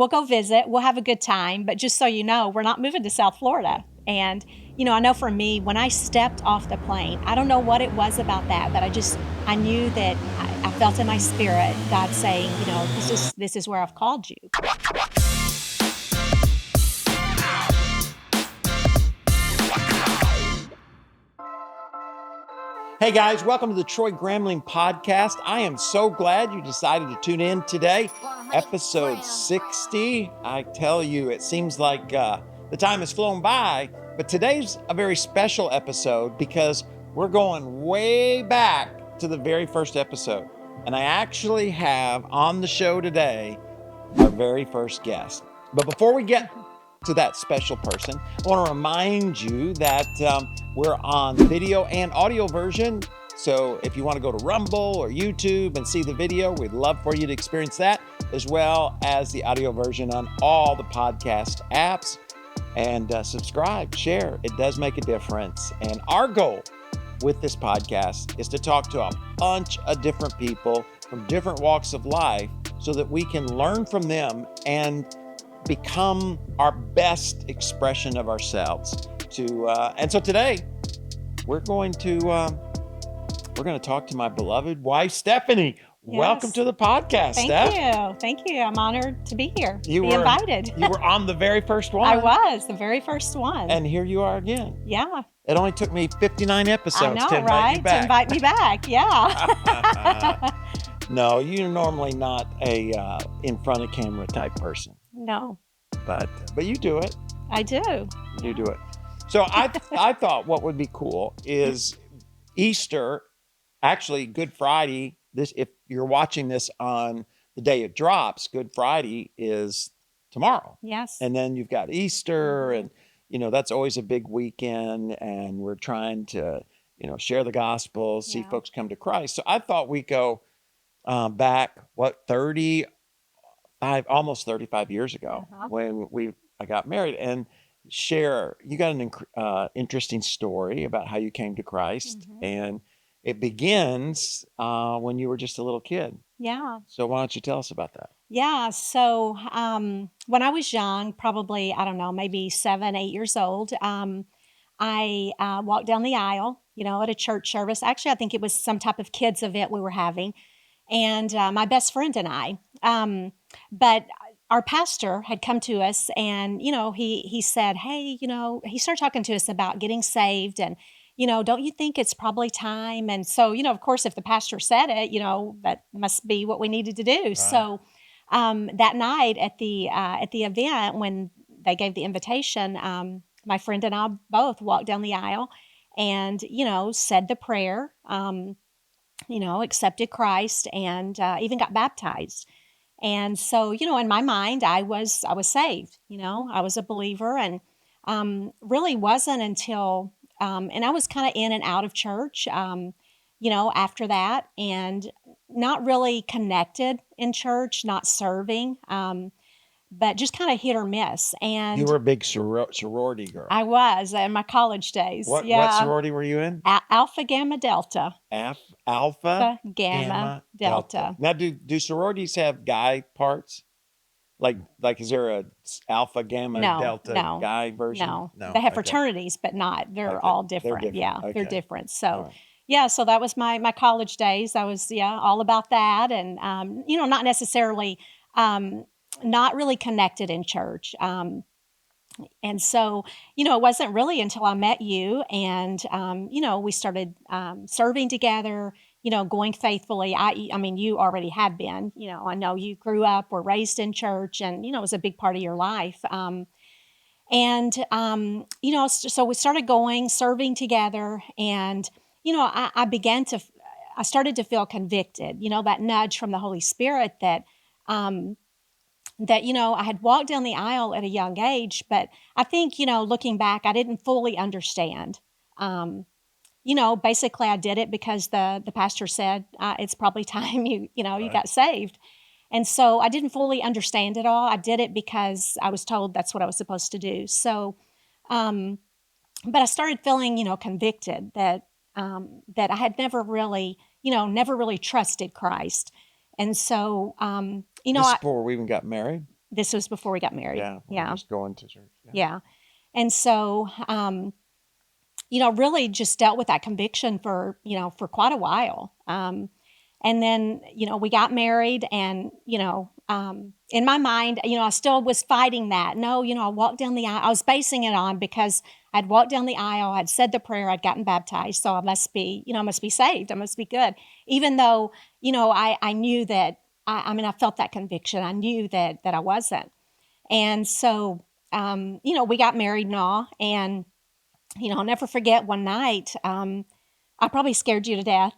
we'll go visit. We'll have a good time. But just so you know, we're not moving to South Florida. And, I know for me, when I stepped off the plane, I don't know what it was about that, but I knew that I felt in my spirit God saying, this is where I've called you. Hey guys, welcome to the Troy Gramling podcast. I am so glad you decided to tune in today. Episode 60. I tell you, it seems like the time has flown by, but today's a very special episode because we're going way back to the very first episode. And I actually have on the show today our very first guest. But before we get to that special person, I want to remind you that we're on video and audio version. So if you want to go to Rumble or YouTube and see the video, we'd love for you to experience that, as well as the audio version on all the podcast apps. And subscribe, share. It does make a difference. And our goal with this podcast is to talk to a bunch of different people from different walks of life so that we can learn from them and become our best expression of ourselves. And so today we're going to talk to my beloved wife, Stephanie. Yes. Welcome to the podcast, Steph. Thank you. I'm honored to be here. You were invited. You were on the very first one. I was the very first one. And here you are again. Yeah. It only took me 59 episodes to invite you back. To invite me back, yeah. No, you're normally not a in front of camera type person. No. But you do it. I do. You do it. So I thought what would be cool is Easter, actually Good Friday. If you're watching this on the day it drops, Good Friday is tomorrow. Yes. And then you've got Easter, and that's always a big weekend, and we're trying to share the gospel, see folks come to Christ. So I thought we'd go back almost 35 years ago when I got married, and share. You got an interesting story about how you came to Christ, and it begins when you were just a little kid. Yeah. So why don't you tell us about that? Yeah. So when I was young, probably, I don't know, maybe 7, 8 years old, I walked down the aisle, at a church service. Actually, I think it was some type of kids event we were having. And my best friend and I, but our pastor had come to us and, he said, hey, he started talking to us about getting saved and, don't you think it's probably time? And so, of course, if the pastor said it, that must be what we needed to do. Right. So that night at the event, when they gave the invitation, my friend and I both walked down the aisle and, said the prayer, accepted Christ and even got baptized. And so, in my mind, I was saved, I was a believer, and really wasn't until, and I was kind of in and out of church, after that, and not really connected in church, not serving, but just kind of hit or miss. And you were a big sorority girl. I was in my college days. What sorority were you in? Alpha Gamma Delta. Alpha Gamma Delta. Now, do sororities have guy parts? Like is there a Alpha Gamma Delta guy version? No. They have fraternities, but not. They're all different. They're different. Yeah, they're different. So, so that was my college days. I was all about that, and not necessarily. Not really connected in church. And so, it wasn't really until I met you and, we started serving together, going faithfully. I mean, you already had been, I know you grew up, were raised in church and, it was a big part of your life. So we started serving together and, I started to feel convicted, that nudge from the Holy Spirit that, I had walked down the aisle at a young age, but I think, looking back, I didn't fully understand. Basically I did it because the pastor said, it's probably time you got saved. And so I didn't fully understand it all. I did it because I was told that's what I was supposed to do. So, but I started feeling, convicted that I had never really trusted Christ. And so, This before we even got married? This was before we got married. Yeah. Yeah. Just going to church. Yeah. Yeah. And so, really just dealt with that conviction for, for quite a while. And then, we got married and, in my mind, I still was fighting that. No, I walked down the aisle. I was basing it on because I'd walked down the aisle, I'd said the prayer, I'd gotten baptized. So I must be, I must be saved. I must be good. Even though, I knew that, I felt that conviction. I knew that I wasn't. And so, we got married and all, and, I'll never forget one night, I probably scared you to death.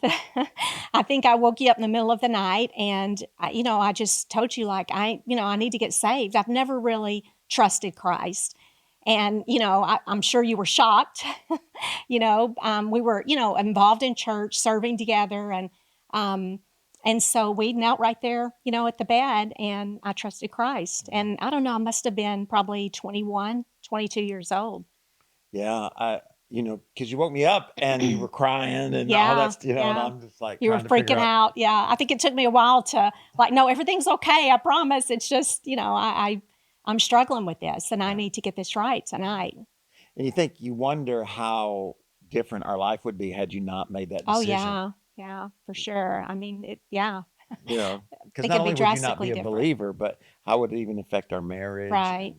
I think I woke you up in the middle of the night and, I just told you like, I need to get saved. I've never really trusted Christ. And, I'm sure you were shocked. We were, involved in church, serving together. And so we knelt right there, at the bed and I trusted Christ. And I don't know, I must have been probably 21, 22 years old. Yeah. Because you woke me up and you were crying and all Yeah, that, and yeah. I'm just like You were trying to figure freaking out. out. Yeah. I think it took me a while to like, no, everything's okay. I promise. It's just, I'm struggling with this and I need to get this right tonight. And you wonder how different our life would be had you not made that Oh decision. yeah. Yeah, for sure. I mean, yeah. Because It not could be only would you not drastically be a different. believer, but how would it even affect our marriage Right.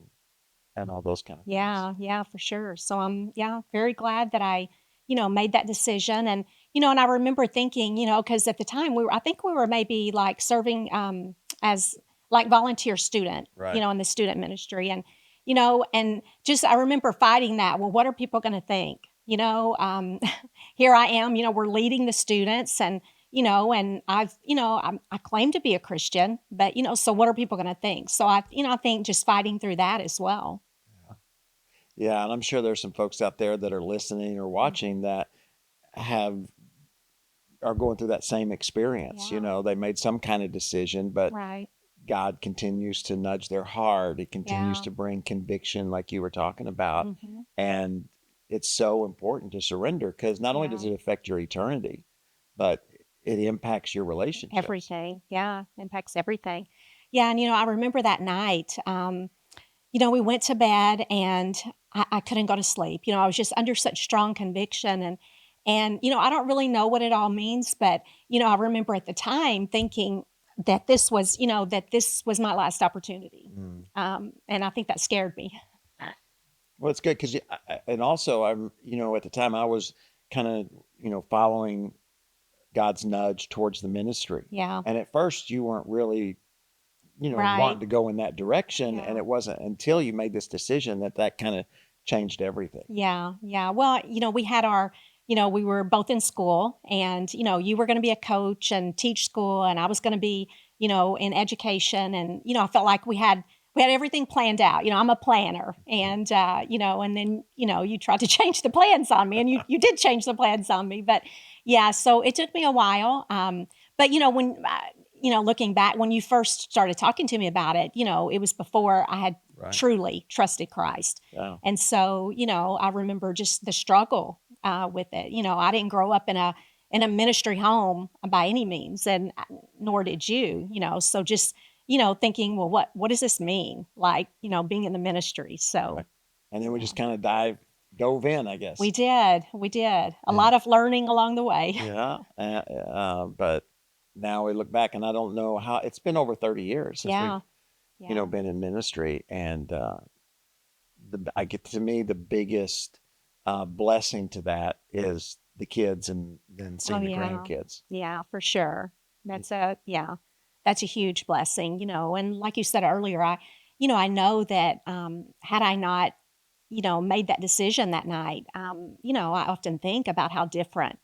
and all those kind of things. Yeah, for sure. So I'm, very glad that I, made that decision. And I remember thinking, because at the time I think we were maybe like serving as like volunteer student, Right. In the student ministry. And just, I remember fighting that. Well, what are people going to think? Here I am, we're leading the students and I've, I claim to be a Christian, but, so what are people going to think? So I think just fighting through that as well. Yeah, and I'm sure there's some folks out there that are listening or watching that are going through that same experience. Yeah. They made some kind of decision, but Right. God continues to nudge their heart. It continues Yeah. to bring conviction, like you were talking about. Mm-hmm. And it's so important to surrender because not only does it affect your eternity, but it impacts your relationships. Everything. Yeah. Impacts everything. Yeah. And, I remember that night, we went to bed and I couldn't go to sleep. I was just under such strong conviction and, I don't really know what it all means, but, I remember at the time thinking that this was, my last opportunity. And I think that scared me. Well, it's good because, and also I'm, at the time I was kind of, following God's nudge towards the ministry. Yeah. And at first you weren't really, Right. wanting to go in that direction. Yeah. And it wasn't until you made this decision that kind of changed everything. Yeah. Yeah. Well, we had we were both in school and, you were going to be a coach and teach school and I was going to be, in education. And, I felt like we had everything planned out. I'm a planner and, and then, you tried to change the plans on me and you did change the plans on me. But yeah, so it took me a while. But, when, looking back, when you first started talking to me about it, it was before I had truly trusted Christ. Yeah. And so, I remember just the struggle with it. I didn't grow up in a ministry home by any means, and nor did you. So just thinking, well, what does this mean? Like being in the ministry. So, and then we just kind of dove in, I guess. We did a lot of learning along the way. Yeah, but now we look back, and I don't know how it's been over 30 years since we've been in ministry, and to me the biggest blessing to that is the kids and then seeing the grandkids. Yeah, for sure. That's a huge blessing, and like you said earlier, I know that had I not, made that decision that night, I often think about how different,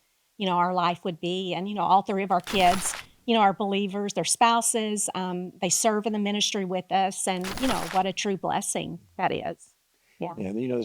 our life would be. And, all three of our kids, are believers, their spouses, they serve in the ministry with us. And, what a true blessing that is. Yeah. Yeah. A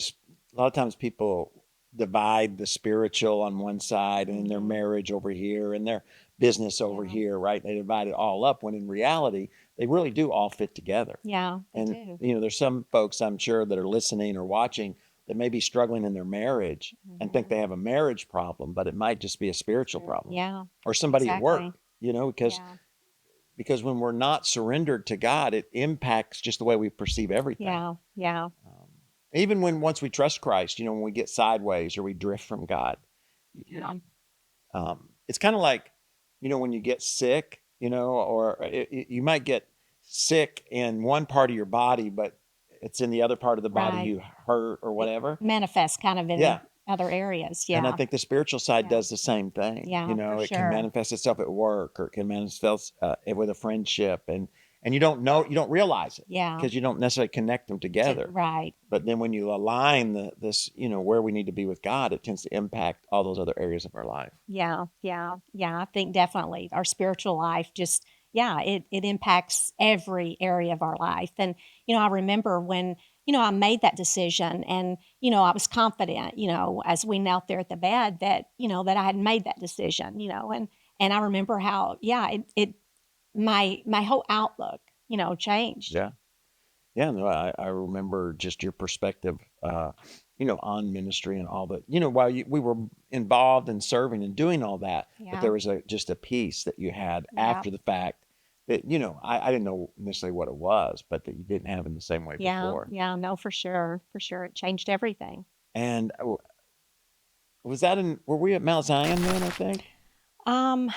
lot of times people divide the spiritual on one side and their marriage over here and their business over here, right? They divide it all up when in reality, they really do all fit together. Yeah, they do. There's some folks I'm sure that are listening or watching that may be struggling in their marriage and think they have a marriage problem, but it might just be a spiritual problem. Yeah. Or somebody at work, because because when we're not surrendered to God, it impacts just the way we perceive everything. Yeah. Even once we trust Christ, when we get sideways or we drift from God, Yeah. it's kind of like, when you get sick, or you might get sick in one part of your body, but it's in the other part of the body Right. you hurt or whatever. Manifests kind of in Yeah. other areas. And I Yeah. think the spiritual side Yeah. does the same thing. Yeah, for It can sure. manifest itself at work, or it can manifest with a friendship, and you don't realize it Yeah. because you don't necessarily connect them together. Right. But then when you align this, where we need to be with God, it tends to impact all those other areas of our life. Yeah. I think definitely our spiritual life just, it impacts every area of our life. And, I remember when, I made that decision and, I was confident, as we knelt there at the bed that, that I had made that decision, and I remember how, my whole outlook, changed. Yeah. Yeah. No, I remember just your perspective, on ministry and all that, while we were involved in serving and doing all that, but Yeah. there was just a peace that you had Yeah. after the fact that, I didn't know necessarily what it was, but that you didn't have in the same way before. Yeah. No, for sure. For sure. It changed everything. And were we at Mount Zion then, I think? Um,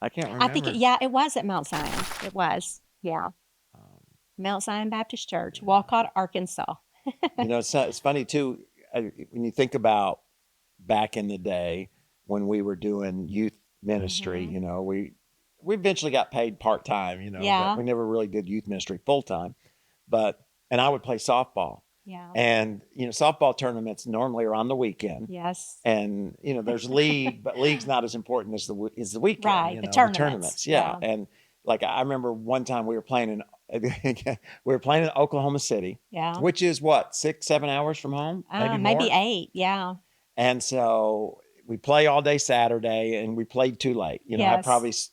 I can't I think, remember. it was at Mount Zion. It was. Yeah. Um, Mount Zion Baptist Church, Walcott, Arkansas. it's funny too, when you think about back in the day when we were doing youth ministry, Mhm. we eventually got paid part-time, Yeah. but we never really did youth ministry full-time. And I would play softball. Yeah. And, softball tournaments normally are on the weekend. Yes. And, there's league, but league's not as important as the weekend. Right. The tournaments. Yeah. And like, I remember one time we were playing in Oklahoma City, Yeah. which is what, 6-7 hours from home, Maybe more. 8. Yeah. And so we play all day Saturday, and we played too late. Yes.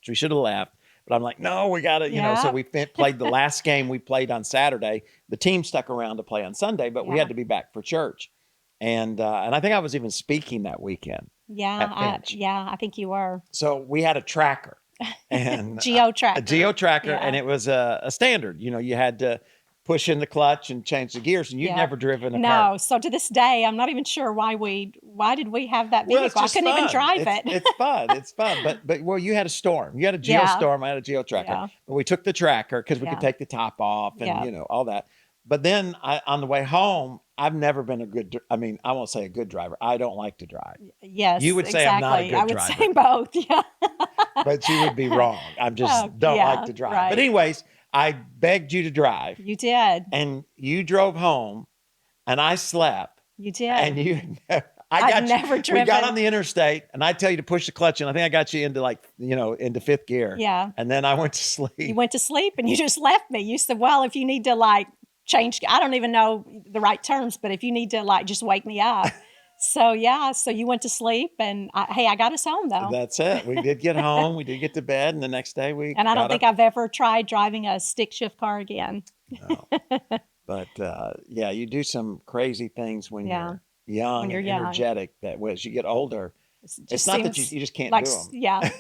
We should have left, but I'm like, no, we got to, Yeah. So we played the last game we played on Saturday. The team stuck around to play on Sunday, but we Yeah. had to be back for church. And I think I was even speaking that weekend. Yeah. at Finch. I think you were. So we had a tracker and Geo tracker. a geo tracker, Yeah. and it was a standard. You had to push in the clutch and change the gears, and you'd Yeah. never driven a car. No. So to this day, I'm not even sure why did we have that Well, vehicle? it's I just couldn't even fun. drive it. It's fun. It's fun. But you had a storm. You had a Yeah. geostorm. I had a geo tracker. Yeah. But we took the tracker because we Yeah. could take the top off and Yeah. all that. But then on the way home, I've never been I won't say a good driver. I don't like to drive. Yes. You would say I'm not a exactly. good I would driver. say both. Yeah. But you would be wrong. I'm just don't yeah, like to drive. right. But anyways, I begged you to drive, You did. and you drove home, and I slept, You did. and you. I've never We got driven. on the interstate, and I tell you to push the clutch, and I think I got you into into fifth gear. Yeah. And then I went to sleep. You went to sleep and you just left me. You said, well, if you need to change, I don't even know the right terms, but if you need to just wake me up. So you went to sleep and I got us home though. That's it. We did get home. We did get to bed, and the next day And I don't think I've ever tried driving a stick shift car again. No. But you do some crazy things when you're young When you're and young. energetic. That as you get older, it's not that you just can't like, do them. Yeah.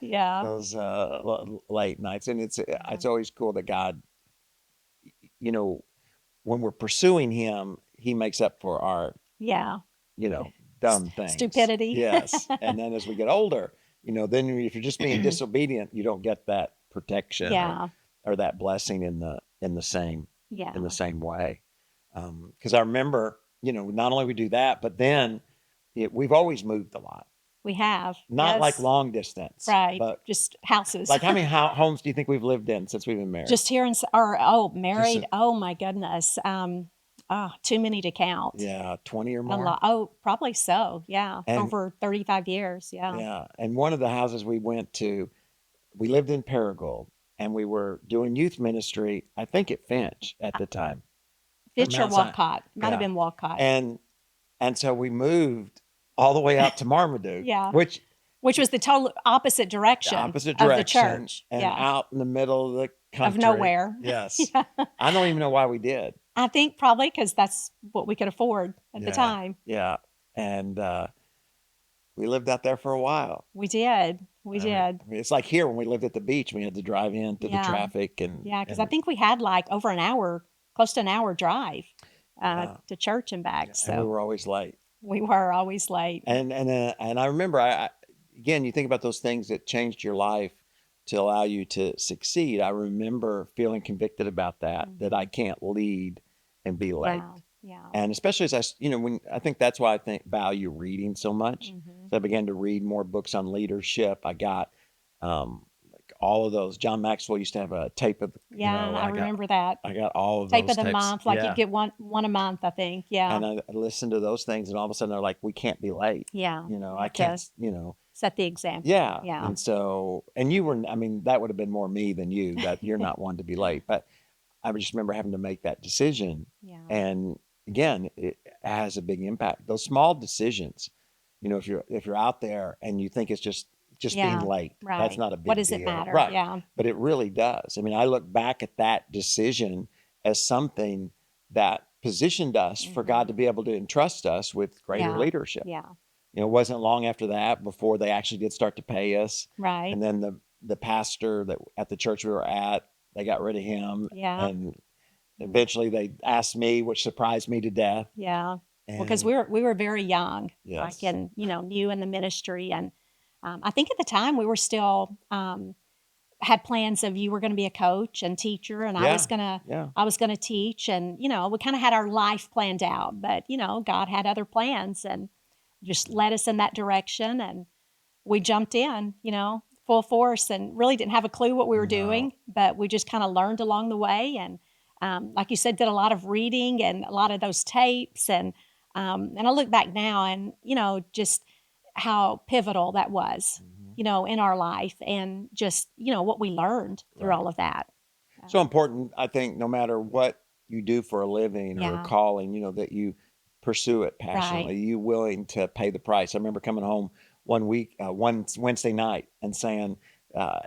Yeah. Those late nights, and it's always cool that God, when we're pursuing Him, He makes up for our dumb things, stupidity. Yes, and then as we get older, then if you're just being disobedient, you don't get that protection or that blessing in the same way. Because I remember, not only we do that, but then we've always moved a lot. We have. Not like long distance. Right. But just houses. like how many homes do you think we've lived in since we've been married? Just here married. Oh my goodness. Too many to count. Yeah, 20 or A more. lot. Oh, probably so. Yeah. And- over 35 years. Yeah. Yeah. And one of the houses we went to, we lived in Paragould, and we were doing youth ministry, I think at Finch at the time. Finch or Mount Zion. Walcott. Might have been Walcott. And so we moved all the way out to Marmaduke. Yeah. Which was the total opposite direction, of the of the church. and out in the middle of the country. Of nowhere. Yes. Yeah. I don't even know why we did. I think probably because that's what we could afford at the time. Yeah. And we lived out there for a while. We did. We I mean, did. it's like here when we lived at the beach, we had to drive in through the Yeah. traffic and Yeah, because I think we had like over an hour, close to an hour drive yeah, to church and back. and we So were always late. we were always late. And I remember, again, you think about those things that changed your life to allow you to succeed. I remember feeling convicted about that I can't lead and be late. Yeah. Yeah. And especially as when I think that's why I value reading so much. So I began to read more books on leadership. I got like all of those. John Maxwell used to have a tape of, Yeah, I remember that. I got all of Tape those of the tapes. month, like Yeah. you'd get one a month, I think. Yeah. And I listened to those things, and all of a sudden they're like, we can't be late. Yeah. I can't, set the example. Yeah. Yeah. And so, and you were, I mean, that would have been more me than you, that you're not one to be late. But I just remember having to make that decision. Yeah. And again, it has a big impact. Those small decisions, if you're out there and you think it's just being late, Right. that's not a big deal. What does it matter? Right. Yeah. But it really does. I mean, I look back at that decision as something that positioned us for God to be able to entrust us with greater leadership. Yeah. It wasn't long after that before they actually did start to pay us. Right. And then the pastor that at the church we were at, they got rid of him. Yeah. And eventually they asked me, which surprised me to death. Yeah. And, Because we were very young, Yes. like in, new in the ministry. And I think at the time we were still had plans of you were going to be a coach and teacher, and I was going to teach, and we kind of had our life planned out, but God had other plans and just led us in that direction, and we jumped in, full force, and really didn't have a clue what we were doing, but we just kind of learned along the way, and like you said, did a lot of reading and a lot of those tapes, and I look back now, and just how pivotal that was, in our life, and just what we learned through all of that. So important, I think, no matter what you do for a living or a calling, that you pursue it passionately. Right. You willing to pay the price. I remember coming home one Wednesday night and saying,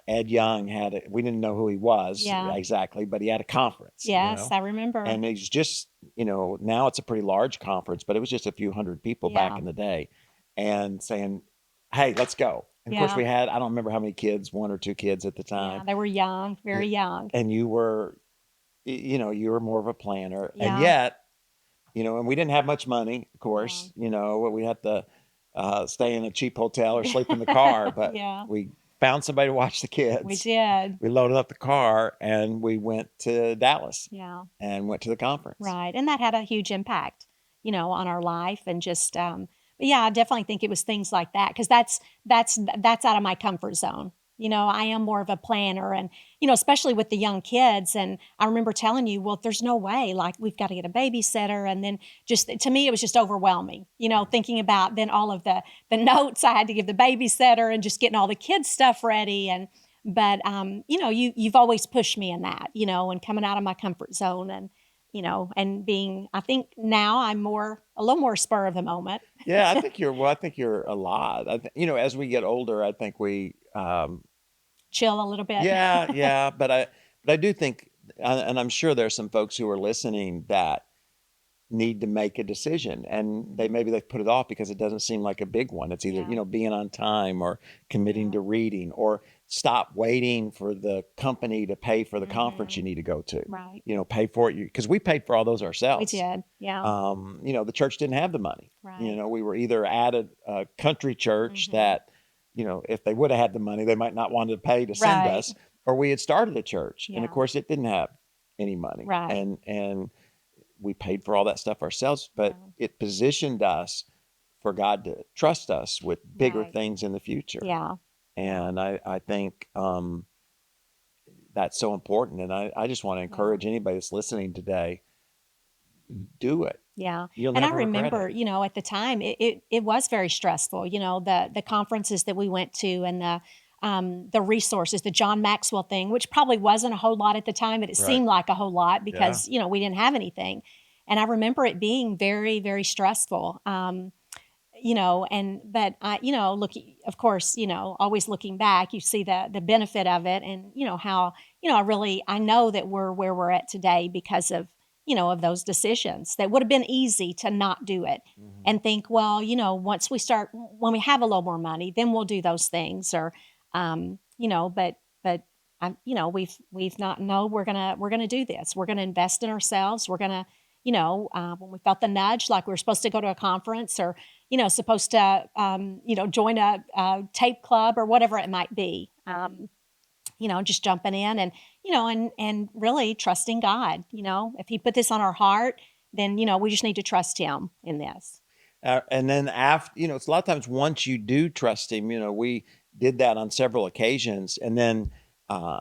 Ed Young we didn't know who he was exactly, but he had a conference. Yes, I remember. And it's just, now it's a pretty large conference, but it was just a few hundred people back in the day, and saying, hey, let's go. And of course we had, I don't remember how many kids, 1 or 2 kids at the time. Yeah, they were young, very young. And you were more of a planner. Yeah. And yet, and we didn't have much money, of course. Yeah. We had to stay in a cheap hotel or sleep in the car, but we found somebody to watch the kids. We did. We loaded up the car and we went to Dallas. Yeah. And went to the conference. Right. And that had a huge impact, on our life, and just but yeah, I definitely think it was things like that, because that's out of my comfort zone. I am more of a planner, and, especially with the young kids. And I remember telling you, well, there's no way, like, we've got to get a babysitter. And then just, to me, it was just overwhelming, thinking about then all of the notes I had to give the babysitter and just getting all the kids' stuff ready. But you've always pushed me in that, and coming out of my comfort zone, and, and being, I think now I'm a little more spur of the moment. Yeah, I think you're a lot. As we get older, I think we, chill a little bit. Yeah. But I do think, and I'm sure there's some folks who are listening that need to make a decision, and they've put it off because it doesn't seem like a big one. It's either, being on time, or committing to reading, or stop waiting for the company to pay for the conference you need to go to. Right. Pay for it, because we paid for all those ourselves. We did. Yeah. The church didn't have the money. Right. We were either at a country church that, if they would have had the money, they might not want to pay to send us, or we had started a church, and of course it didn't have any money. Right. And we paid for all that stuff ourselves, but it positioned us for God to trust us with bigger things in the future. Yeah. And I think that's so important. And I just want to encourage anybody that's listening today, do it. Yeah. You'll And I never regret remember, it. at the time it was very stressful, the conferences that we went to, and the resources, the John Maxwell thing, which probably wasn't a whole lot at the time, but it seemed like a whole lot because, we didn't have anything. And I remember it being very, very stressful. But I, look, of course, always looking back, you see the benefit of it, and, how, I know that we're where we're at today because of, of those decisions. That would have been easy to not do it and think, well, once when we have a little more money, then we'll do those things. Or, But we've not, no, we're gonna do this. We're gonna invest in ourselves. We're gonna, when we felt the nudge, like we were supposed to go to a conference or, supposed to, join a tape club or whatever it might be. Just jumping in and, and really trusting God. If He put this on our heart, then, we just need to trust Him in this. And then after, it's a lot of times once you do trust him, we did that on several occasions. And then I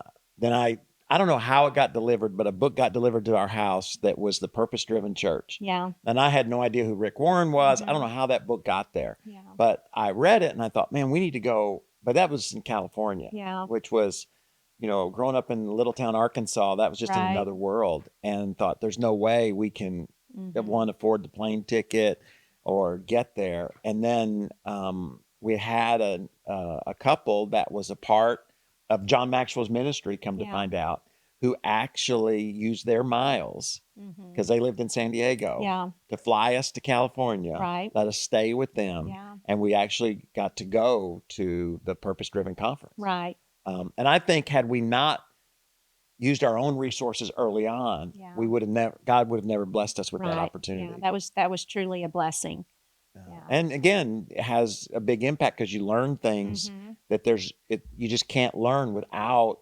don't know how it got delivered, but a book got delivered to our house that was The Purpose Driven Church. Yeah. And I had no idea who Rick Warren was. Mm-hmm. I don't know how that book got there, Yeah. but I read it and I thought, man, we need to go. But that was in California, Yeah. which was, growing up in little town Arkansas, that was just in Right. another world, and thought there's no way we can Mm-hmm. afford the plane ticket or get there. And then we had a couple that was a part of John Maxwell's ministry, come to Yeah. find out, who actually used their miles Mm-hmm. because they lived in San Diego Yeah. to fly us to California, Right. let us stay with them. Yeah. And we actually got to go to the Purpose Driven Conference. Right. And I think had we not used our own resources early on, Yeah. we would have never, God would have never blessed us with that Right. opportunity. Yeah. That was truly a blessing. Yeah. And again, it has a big impact because you learn things Mm-hmm. that you just can't learn without,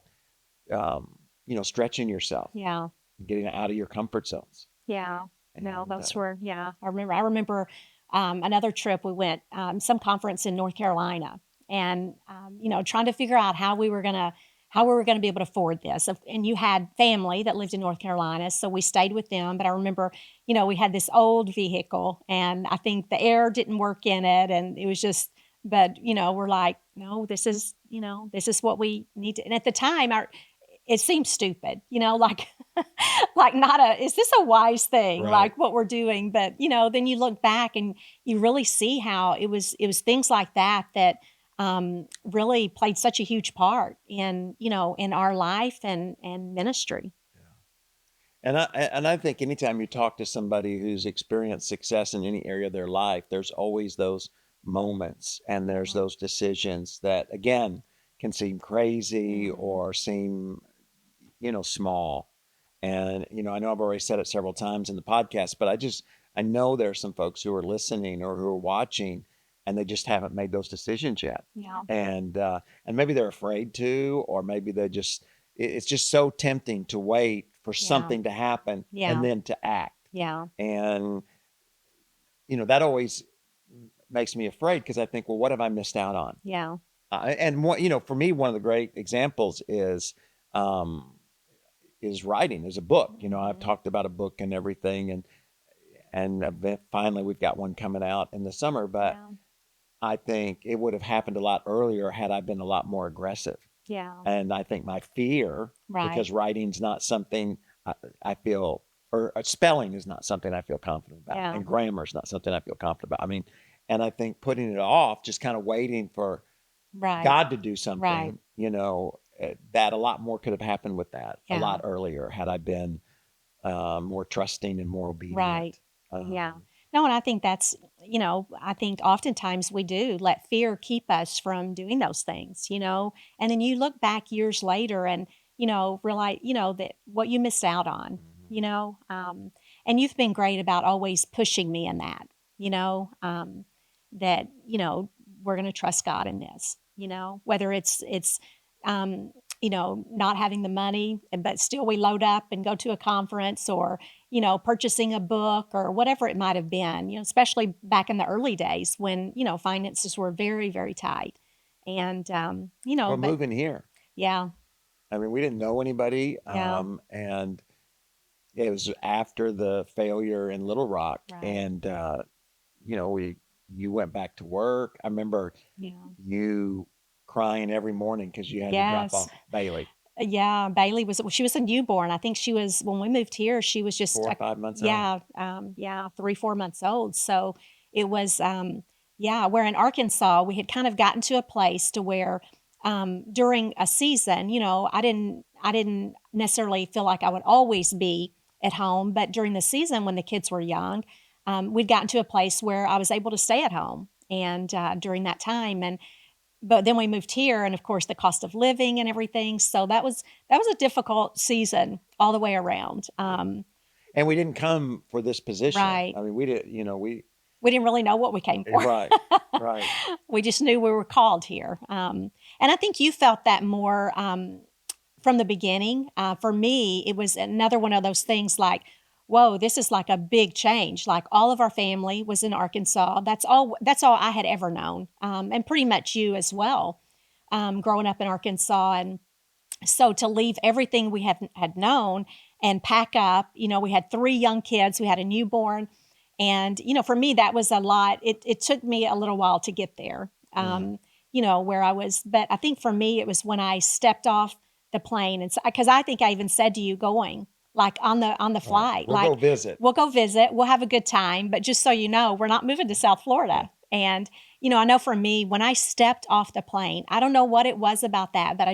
stretching yourself, Yeah. getting out of your comfort zones. Yeah. No, And, those were, yeah. I remember another trip we went, some conference in North Carolina, and trying to figure out how we were gonna be able to afford this. And you had family that lived in North Carolina, so we stayed with them. But I remember, we had this old vehicle, and I think the air didn't work in it, and it was just. But we're like, no, this is what we need to. And at the time, it seemed stupid, like like not a is this a wise thing, Right. like what we're doing? But then you look back and you really see how it was things like that really played such a huge part in in our life and ministry. And I think anytime you talk to somebody who's experienced success in any area of their life, there's always those moments and there's those decisions that again can seem crazy Mhm. or seem, small. And, I know I've already said it several times in the podcast, but I know there are some folks who are listening or who are watching and they just haven't made those decisions yet. Yeah. And maybe they're afraid to, or maybe it's just so tempting to wait for Yeah. something to happen Yeah. and then to act. Yeah. And, that always makes me afraid because I think, well, what have I missed out on? Yeah. And what, for me, one of the great examples is writing, is a book. I've talked about a book and everything, and finally we've got one coming out in the summer. But Yeah. I think it would have happened a lot earlier had I been a lot more aggressive. Yeah. And I think my fear, Right. because writing's not something I feel, or spelling is not something I feel confident about, Yeah. and grammar is not something I feel confident about. I mean, and I think putting it off, just kind of waiting for Right. God to do something, Right. that a lot more could have happened with that a Yeah. lot earlier had I been more trusting and more obedient. Right. Yeah. No, and I think that's, I think oftentimes we do let fear keep us from doing those things, and then you look back years later and, realize, that what you missed out on, and you've been great about always pushing me in that, that, we're going to trust God in this, whether it's, not having the money, but still we load up and go to a conference or, purchasing a book or whatever it might have been, especially back in the early days when, finances were very, very tight. And, Or but moving here. yeah, I mean, we didn't know anybody, Yeah. and it was after the failure in Little Rock, Right. and you went back to work. I remember yeah. you crying every morning because you had to drop Yes. off Bailey, Yeah, Bailey she was a newborn. I think she was, when we moved here, she was just 4 or 5 months old. yeah, 3-4 months old. So it was where in Arkansas we had kind of gotten to a place to where during a season, I didn't necessarily feel like I would always be at home, but during the season when the kids were young, we'd gotten to a place where I was able to stay at home and during that time. And but then we moved here, and of course the cost of living and everything. So that was a difficult season all the way around. And we didn't come for this position. Right. I mean, we did, We didn't really know what we came for. Right, right. We just knew we were called here. And I think you felt that more from the beginning. For me, it was another one of those things like, whoa, this is like a big change. Like all of our family was in Arkansas. That's all I had ever known. And pretty much you as well, growing up in Arkansas. And so to leave everything we had known and pack up, we had 3 young kids. We had a newborn. And, for me, that was a lot. It took me a little while to get there, where I was. But I think for me, it was when I stepped off the plane. And because I think I even said to you going, like on the flight, We'll go visit. We'll go visit. We'll have a good time. But just so you know, we're not moving to South Florida. And, I know for me, when I stepped off the plane, I don't know what it was about that, but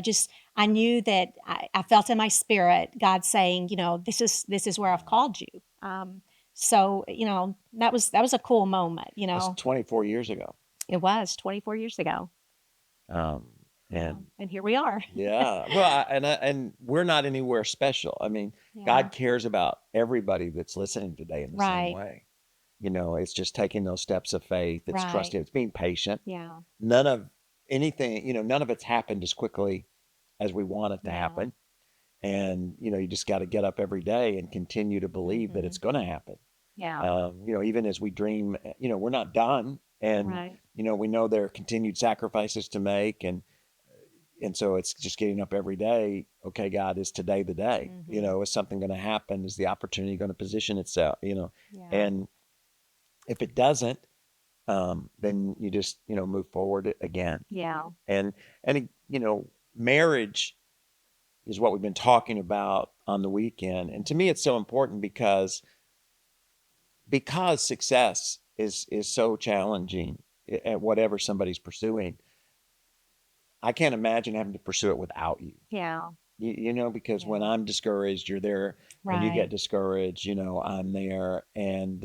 I knew that I felt in my spirit, God saying, this is where I've called you. So, that was a cool moment, It was 24 years ago. It was 24 years ago. And here we are. Yeah. Well, and we're not anywhere special. I mean, Yeah. God cares about everybody that's listening today in the Right. same way. It's just taking those steps of faith. It's Right. trusting. It's being patient. Yeah. None of it's happened as quickly as we want it to No. happen. And, you just got to get up every day and continue to believe that it's going to happen. Yeah. Even as we dream, we're not done. And, Right. we know there are continued sacrifices to make. And so it's just getting up every day. Okay, God, is today the day? Is something going to happen? Is the opportunity going to position itself? Yeah. And if it doesn't, then you just, move forward again. Yeah. And marriage is what we've been talking about on the weekend. And to me, it's so important because success is so challenging at whatever somebody's pursuing. I can't imagine having to pursue it without you. Yeah. Because when I'm discouraged, you're there. When you Right. get discouraged, I'm there. And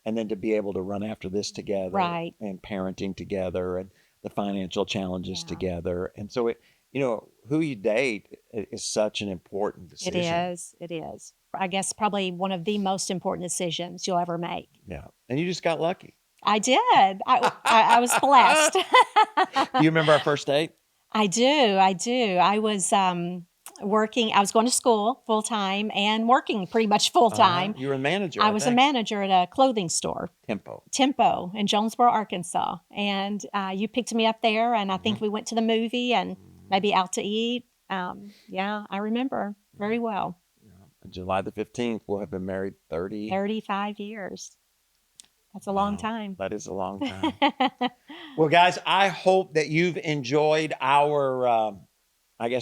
then to be able to run after this together, Right. and parenting together, and the financial challenges Yeah. together. And so who you date is such an important decision. It is. I guess probably one of the most important decisions you'll ever make. Yeah. And you just got lucky. I did. I was blessed. Do you remember our first date? I do. I was working. I was going to school full time and working pretty much full time. You were a manager. I was a manager at a clothing store, Tempo in Jonesboro, Arkansas. And you picked me up there, and I think we went to the movie and maybe out to eat. Yeah, I remember very well. July the 15th, we'll have been married 35 years. That's a long time. That is a long time. Well, guys, I hope that you've enjoyed our,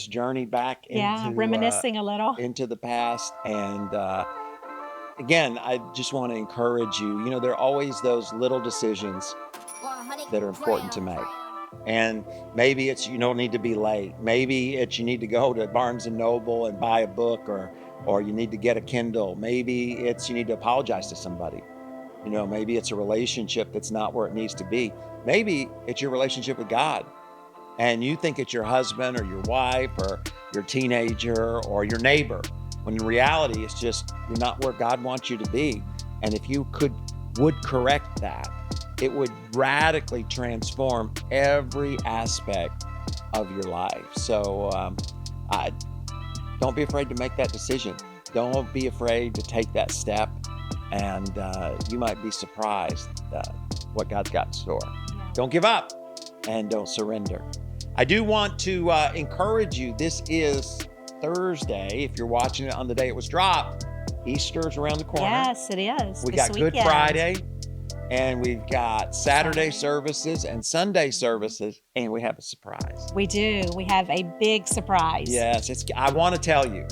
journey back into reminiscing a little into the past. And again, I just want to encourage you. There are always those little decisions that are important to make. And maybe it's you don't need to be late. Maybe it's you need to go to Barnes & Noble and buy a book, or you need to get a Kindle. Maybe it's you need to apologize to somebody. Maybe it's a relationship that's not where it needs to be. Maybe it's your relationship with God, and you think it's your husband or your wife or your teenager or your neighbor, when in reality it's just you're not where God wants you to be. And if you would correct that, it would radically transform every aspect of your life. So don't be afraid to make that decision. Don't be afraid to take that step. And you might be surprised what God's got in store. Yeah. Don't give up and don't surrender. I do want to encourage you. This is Thursday. If you're watching it on the day it was dropped, Easter's around the corner. Yes, it is. We this got Good weekend. Friday, and we've got Saturday services and Sunday services, and we have a surprise. We do. We have a big surprise. Yes, I want to tell you.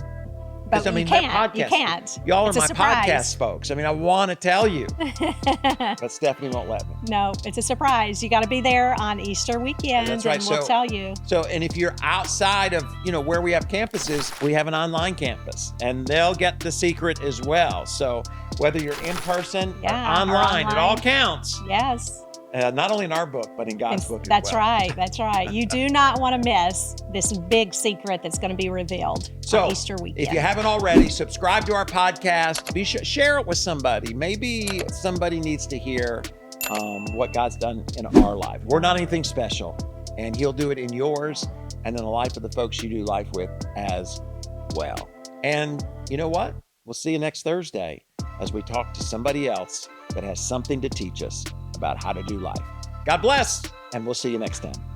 But I mean, you that can't. You podcast- can't. Y'all It's are a my surprise. podcast folks. I mean, I want to tell you, but Stephanie won't let me. No, it's a surprise. You got to be there on Easter weekend, That's right. and we'll tell you. So, and if you're outside of, where we have campuses, we have an online campus, and they'll get the secret as well. So whether you're in person or online, it all counts. Yes. Not only in our book, but in God's book as That's well. right. That's right. You do not want to miss this big secret that's going to be revealed on Easter weekend. If you haven't already, subscribe to our podcast. Share it with somebody. Maybe somebody needs to hear what God's done in our life. We're not anything special, and He'll do it in yours and in the life of the folks you do life with as well. And you know what? We'll see you next Thursday as we talk to somebody else that has something to teach us about how to do life. God bless, and we'll see you next time.